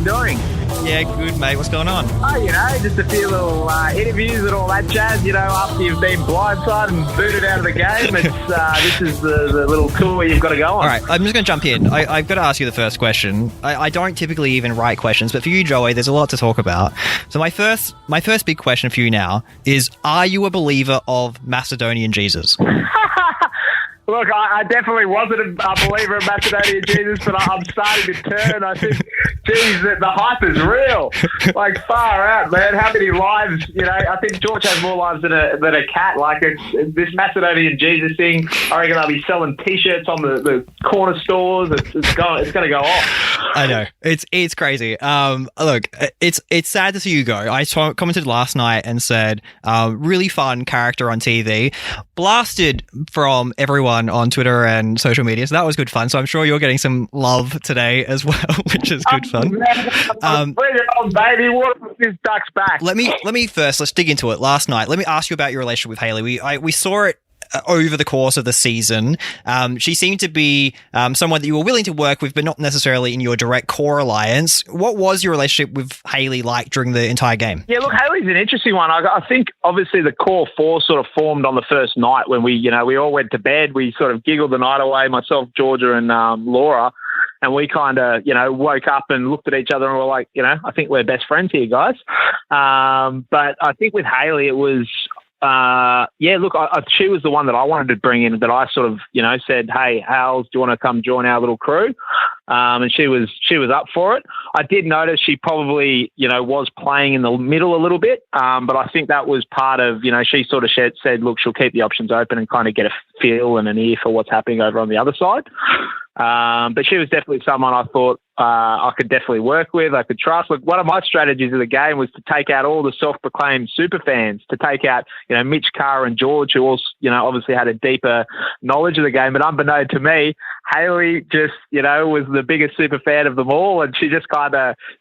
doing? Yeah, good, mate. What's going on? Oh, just a few little interviews and all that jazz, after you've been blindsided and booted out of the game. This is the little tour you've got to go on. All right, I'm just going to jump in. I've got to ask you the first question. I don't typically even write questions, but for you, Joey, there's a lot to talk about. So my first big question for you now is, are you a believer of Macedonian Jesus? Look, I definitely wasn't a believer of Macedonian Jesus, but I'm starting to turn. I think, geez, the hype is real. Like, far out, man. How many lives? I think George has more lives than a cat. Like, this Macedonian Jesus thing, I reckon they'll be selling T-shirts on the corner stores. It's going to go off. I know. It's crazy. Look, it's sad to see you go. I commented last night and said, really fun character on TV. Blasted from everyone on Twitter and social media, so that was good fun. So I'm sure you're getting some love today as well, which is good fun. Bring it on, baby. What if this duck's back? Let me first, let's dig into it. Last night, let me ask you about your relationship with Hayley. We saw it over the course of the season. She seemed to be someone that you were willing to work with, but not necessarily in your direct core alliance. What was your relationship with Hayley like during the entire game? Yeah, look, Hayley's an interesting one. I think obviously the core four sort of formed on the first night when we all went to bed. We sort of giggled the night away, myself, Georgia, and Laura. And we kind of, woke up and looked at each other and were like, I think we're best friends here, guys. But I think with Hayley, it was, she was the one that I wanted to bring in, that I sort of, said, hey, Hals, do you want to come join our little crew? And she was up for it. I did notice she probably, was playing in the middle a little bit. But I think that was part of, she sort of said, look, she'll keep the options open and kind of get a feel and an ear for what's happening over on the other side. But she was definitely someone I thought I could definitely work with, I could trust. Look, one of my strategies of the game was to take out all the self-proclaimed super fans, to take out, Mitch Carr and George, who also, obviously had a deeper knowledge of the game. But unbeknown to me, Hayley just, was the biggest super fan of them all. And she just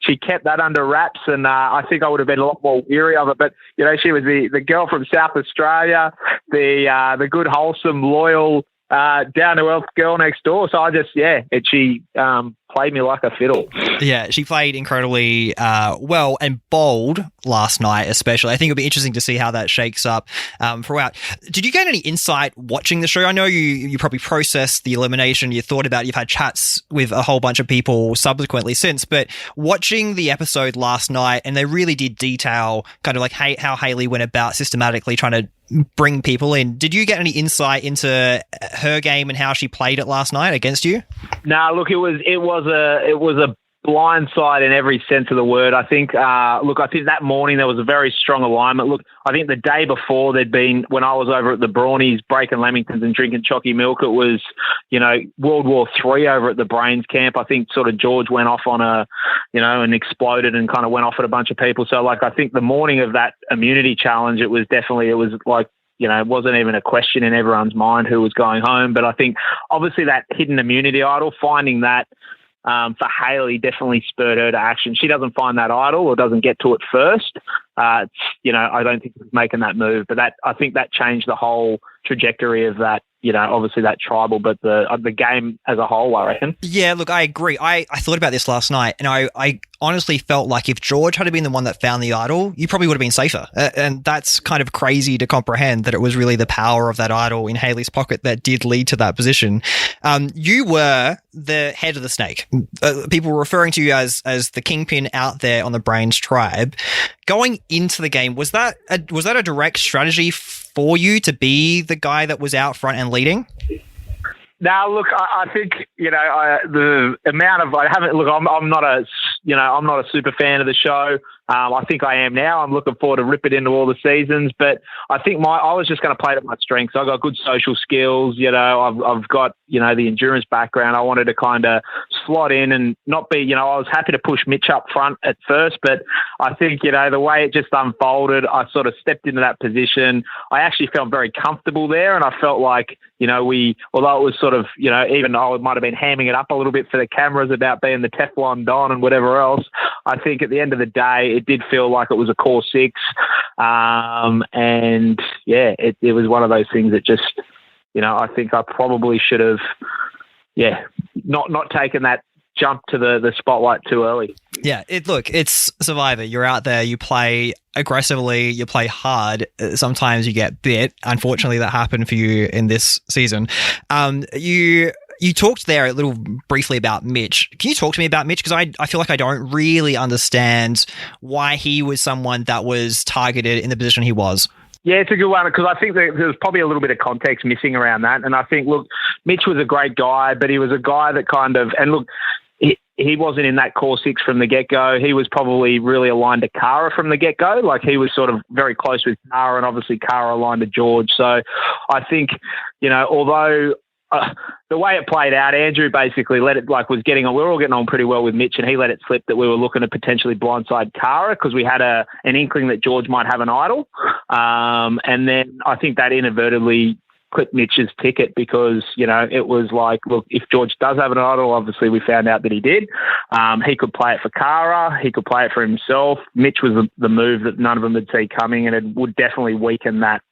she kept that under wraps. And I think I would have been a lot more weary of it. But, she was the girl from South Australia, the good, wholesome, loyal, down-to-earth girl next door. So she played me like a fiddle. Yeah, she played incredibly well and bold last night, especially. I think it'll be interesting to see how that shakes up throughout. Did you get any insight watching the show? I know you probably processed the elimination, you thought about it, you've had chats with a whole bunch of people subsequently since, but watching the episode last night, and they really did detail kind of like how Hayley went about systematically trying to bring people in. Did you get any insight into her game and how she played it last night against you? No, look, it was a blindside in every sense of the word. I think, I think that morning there was a very strong alignment. Look, I think the day before there'd been, when I was over at the Brawnies breaking Lamingtons and drinking chalky milk, it was, World War III over at the Brains camp. I think sort of George went off on and exploded and kind of went off at a bunch of people. So I think the morning of that immunity challenge, it was like, it wasn't even a question in everyone's mind who was going home. But I think obviously that hidden immunity idol, finding that for Hayley definitely spurred her to action. She doesn't find that idol or doesn't get to it first. I don't think she's making that move, but I think that changed the whole trajectory of that, obviously that tribal, but the game as a whole, I reckon. Yeah, look, I agree. I thought about this last night, and I honestly felt like if George had been the one that found the idol, you probably would have been safer. And that's kind of crazy to comprehend, that it was really the power of that idol in Hayley's pocket that did lead to that position. You were the head of the snake. People were referring to you as the kingpin out there on the Brains tribe. Going into the game, was that a direct strategy for you to be the guy that was out front and leading? Now, look, I think, the amount of, I'm not a super fan of the show. I think I am now. I'm looking forward to rip it into all the seasons, but I think I was just going to play to my strengths. I've got good social skills, I've got, the endurance background. I wanted to kind of slot in and not be, I was happy to push Mitch up front at first, but I think, the way it just unfolded, I sort of stepped into that position. I actually felt very comfortable there, and I felt like, although it was sort of, even though I might have been hamming it up a little bit for the cameras about being the Teflon Don and whatever else, I think at the end of the day, it did feel like it was a core six. And yeah, it was one of those things that just, I think I probably should have, not taken that jump to the spotlight too early. Yeah, it's Survivor. You're out there, you play aggressively, you play hard. Sometimes you get bit. Unfortunately, that happened for you in this season. You talked there a little briefly about Mitch. Can you talk to me about Mitch? Because I feel like I don't really understand why he was someone that was targeted in the position he was. Yeah, it's a good one because I think that there's probably a little bit of context missing around that. And I think, look, Mitch was a great guy, but he was a guy that kind of, and look, he wasn't in that core six from the get-go. He was probably really aligned to Kara from the get-go. Like, he was sort of very close with Kara, and obviously Kara aligned to George. So I think, although the way it played out, Andrew basically let it, was getting on. We were all getting on pretty well with Mitch, and he let it slip that we were looking to potentially blindside Kara because we had an inkling that George might have an idol. And then I think that inadvertently clipped Mitch's ticket because, it was like, look, if George does have an idol, obviously we found out that he did. He could play it for Kara. He could play it for himself. Mitch was the move that none of them had seen coming, and it would definitely weaken that,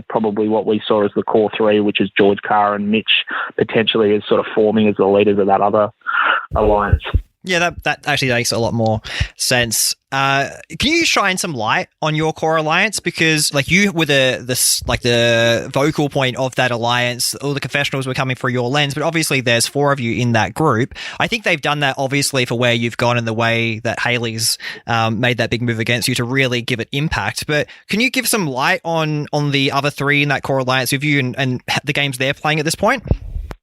probably what we saw as the core three, which is George, Kara, and Mitch potentially as sort of forming as the leaders of that other alliance. Yeah, that actually makes a lot more sense. Can you shine some light on your core alliance? Because you were the vocal point of that alliance. All the confessionals were coming through your lens, but obviously there's 4 of you in that group. I think they've done that obviously for where you've gone and the way that Hayley's made that big move against you to really give it impact. But can you give some light on the other 3 in that core alliance with you and the games they're playing at this point?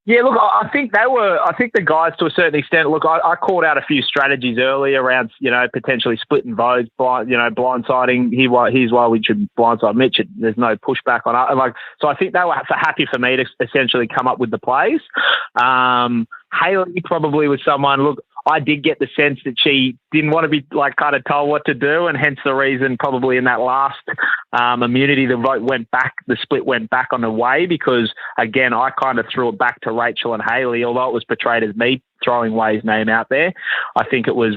Yeah, look, I think the guys to a certain extent, look, I called out a few strategies earlier around, potentially splitting votes, blindsiding. Here's why we should blindside Mitch. There's no pushback on it. So I think they were happy for me to essentially come up with the plays. Hayley probably was someone, look, I did get the sense that she didn't want to be kind of told what to do, and hence the reason probably in that last immunity, the split went back on the way because, again, I kind of threw it back to Rachel and Hayley, although it was portrayed as me throwing Way's name out there. I think it was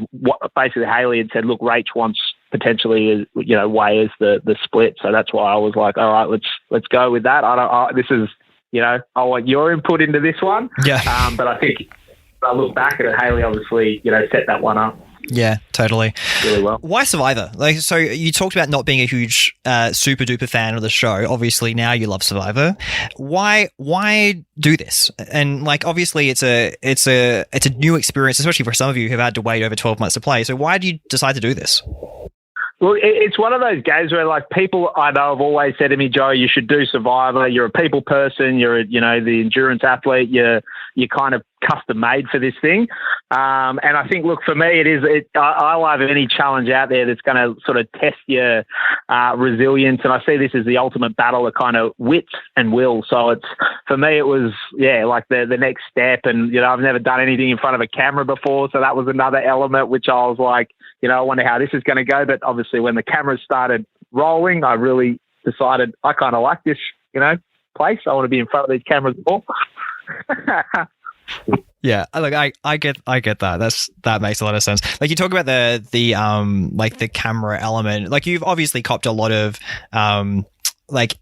basically Hayley had said, look, Rach wants potentially, Way as the split. So that's why I was like, all right, let's go with that. I want your input into this one. Yeah. But I think I look back at it, Hayley obviously, set that one up. Yeah, totally. Really well. Why Survivor? So you talked about not being a huge super duper fan of the show. Obviously now you love Survivor. Why do this? And obviously it's a new experience, especially for some of you who've had to wait over 12 months to play. So why do you decide to do this? Well, it's one of those games where people I know have always said to me, Joe, you should do Survivor. You're a people person. You're the endurance athlete. You're kind of custom made for this thing. And I think, look, for me, I love any challenge out there that's going to sort of test your resilience. And I see this as the ultimate battle of kind of wits and will. So for me, it was, the next step. And, I've never done anything in front of a camera before. So that was another element, which I was like, I wonder how this is going to go. But obviously when the cameras started rolling, I really decided I kind of like this, place. I want to be in front of these cameras more. Yeah, I get that. That makes a lot of sense. You talk about the camera element. You've obviously copped a lot of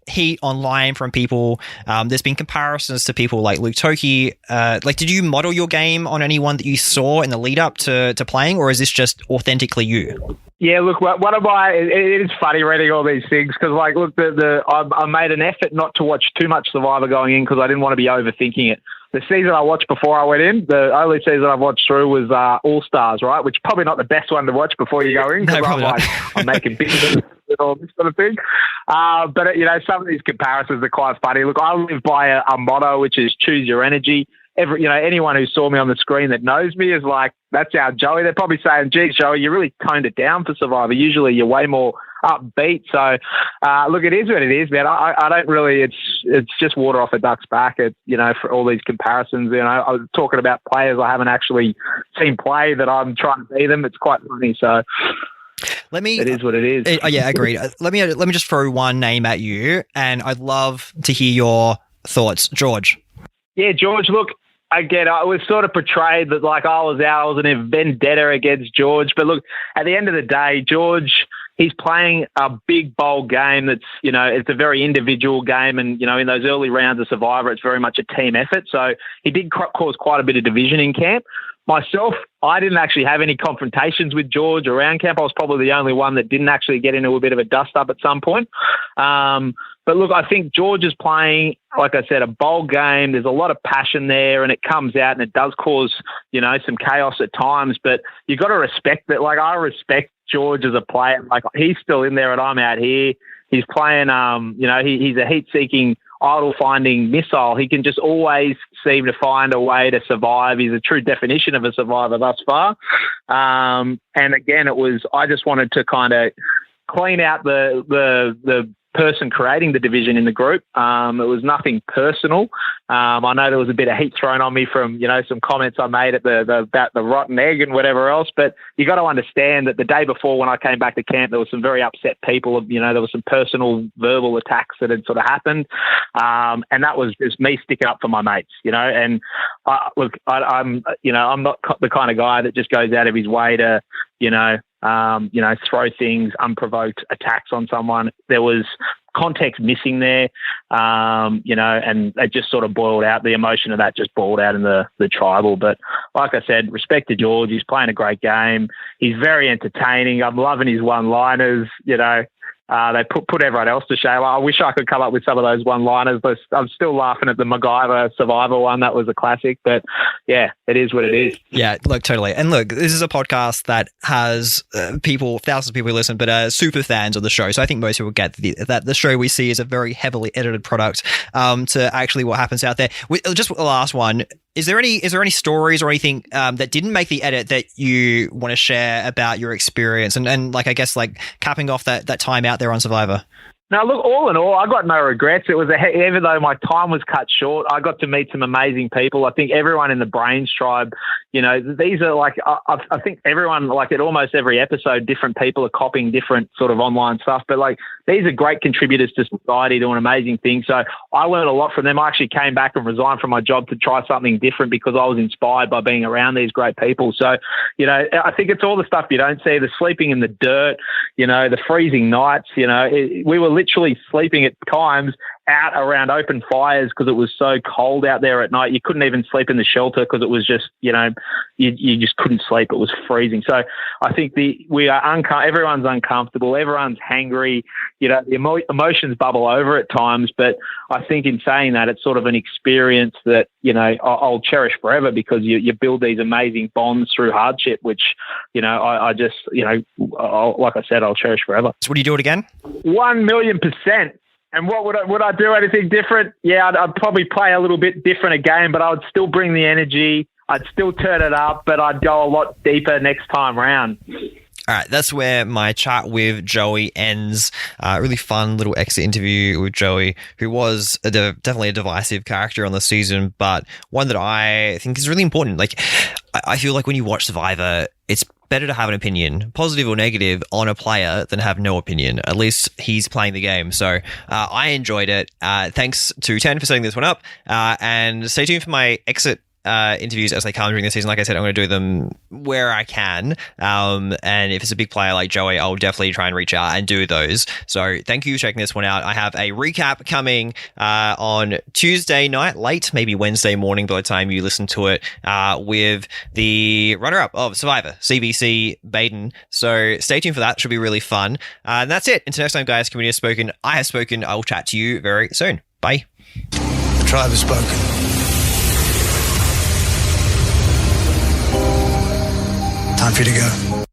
heat online from people. There's been comparisons to people like Luke Toki. Did you model your game on anyone that you saw in the lead up to playing, or is this just authentically you? Yeah, look, it is funny reading all these things because, look, I made an effort not to watch too much Survivor going in because I didn't want to be overthinking it. The season I watched before I went in, the only season I've watched through was All Stars, right? Which is probably not the best one to watch before you go in because I'm making business and all this sort of thing. But, some of these comparisons are quite funny. Look, I live by a motto, which is choose your energy. Anyone who saw me on the screen that knows me is like, that's our Joey. They're probably saying, geez, Joey, you really toned it down for Survivor. Usually you're way more upbeat. So, look, it is what it is, man. I don't really, it's just water off a duck's back, for all these comparisons. I was talking about players I haven't actually seen play that I'm trying to be them. It's quite funny. So it is what it is. Yeah, agreed. Let me just throw one name at you, and I'd love to hear your thoughts. George. Yeah, George, look, again, I was sort of portrayed that I was a vendetta against George. But look, at the end of the day, George, he's playing a big, bold game that's, it's a very individual game. And, in those early rounds of Survivor, it's very much a team effort. So he did cause quite a bit of division in camp. myself, I didn't actually have any confrontations with George around camp. I was probably the only one that didn't actually get into a bit of a dust-up at some point. But look, I think George is playing, like I said, a bold game. There's a lot of passion there, and it comes out, and it does cause, some chaos at times. But you got to respect that. Like, I respect George as a player. Like, he's still in there, and I'm out here. He's playing, he's a heat-seeking, idol-finding missile. He can just always seem to find a way to survive. He's a true definition of a survivor thus far. And again, I just wanted to kind of clean out the person creating the division in the group. It was nothing personal. I know there was a bit of heat thrown on me from, some comments I made at about the rotten egg and whatever else, but you got to understand that the day before when I came back to camp, there was some very upset people. There was some personal verbal attacks that had sort of happened. And that was just me sticking up for my mates, and I'm not the kind of guy that just goes out of his way to, throw things, unprovoked attacks on someone. There was context missing there, and it just sort of boiled out. The emotion of that just boiled out in the tribal. But like I said, respect to George. He's playing a great game. He's very entertaining. I'm loving his one-liners, They put everyone else to shame. I wish I could come up with some of those one-liners, but I'm still laughing at the MacGyver Survivor one. That was a classic. But yeah, it is what it is. Yeah, look, totally. And look, this is a podcast that has thousands of people who listen, but super fans of the show. So I think most people get that the show we see is a very heavily edited product to actually what happens out there. Just the last one. Is there any stories or anything that didn't make the edit that you want to share about your experience and like, I guess, like capping off that time out there on Survivor? Now, look, all in all, I got no regrets. It was even though my time was cut short, I got to meet some amazing people. I think everyone in the Brains tribe, these are like, I think everyone, like at almost every episode, different people are copying different sort of online stuff. But like, these are great contributors to society, doing amazing things. So I learned a lot from them. I actually came back and resigned from my job to try something different because I was inspired by being around these great people. So, I think it's all the stuff you don't see, the sleeping in the dirt, the freezing nights, we were literally sleeping at times out around open fires because it was so cold out there at night. You couldn't even sleep in the shelter because it was just, you just couldn't sleep. It was freezing. So I think everyone's uncomfortable. Everyone's hangry. The emotions bubble over at times. But I think in saying that, it's sort of an experience that, I'll cherish forever because you build these amazing bonds through hardship, which, I just, like I said, I'll cherish forever. So would you do it again? 1,000,000%. And what would I do anything different? Yeah, I'd probably play a little bit different again, but I would still bring the energy. I'd still turn it up, but I'd go a lot deeper next time round. All right, that's where my chat with Joey ends. Really fun little exit interview with Joey, who was definitely a divisive character on the season, but one that I think is really important. Like, I feel like when you watch Survivor, it's better to have an opinion, positive or negative, on a player than have no opinion. At least he's playing the game. So I enjoyed it. Thanks to Ten for setting this one up. And stay tuned for my exit interviews as they come during the season. Like I said, I'm going to do them where I can. And if it's a big player like Joey, I'll definitely try and reach out and do those. So thank you for checking this one out. I have a recap coming on Tuesday night, late, maybe Wednesday morning by the time you listen to it, with the runner-up of Survivor, CBC Baden. So stay tuned for that. Should be really fun. And that's it. Until next time, guys, community has spoken. I have spoken. I will chat to you very soon. Bye. The tribe has spoken. Time for you to go.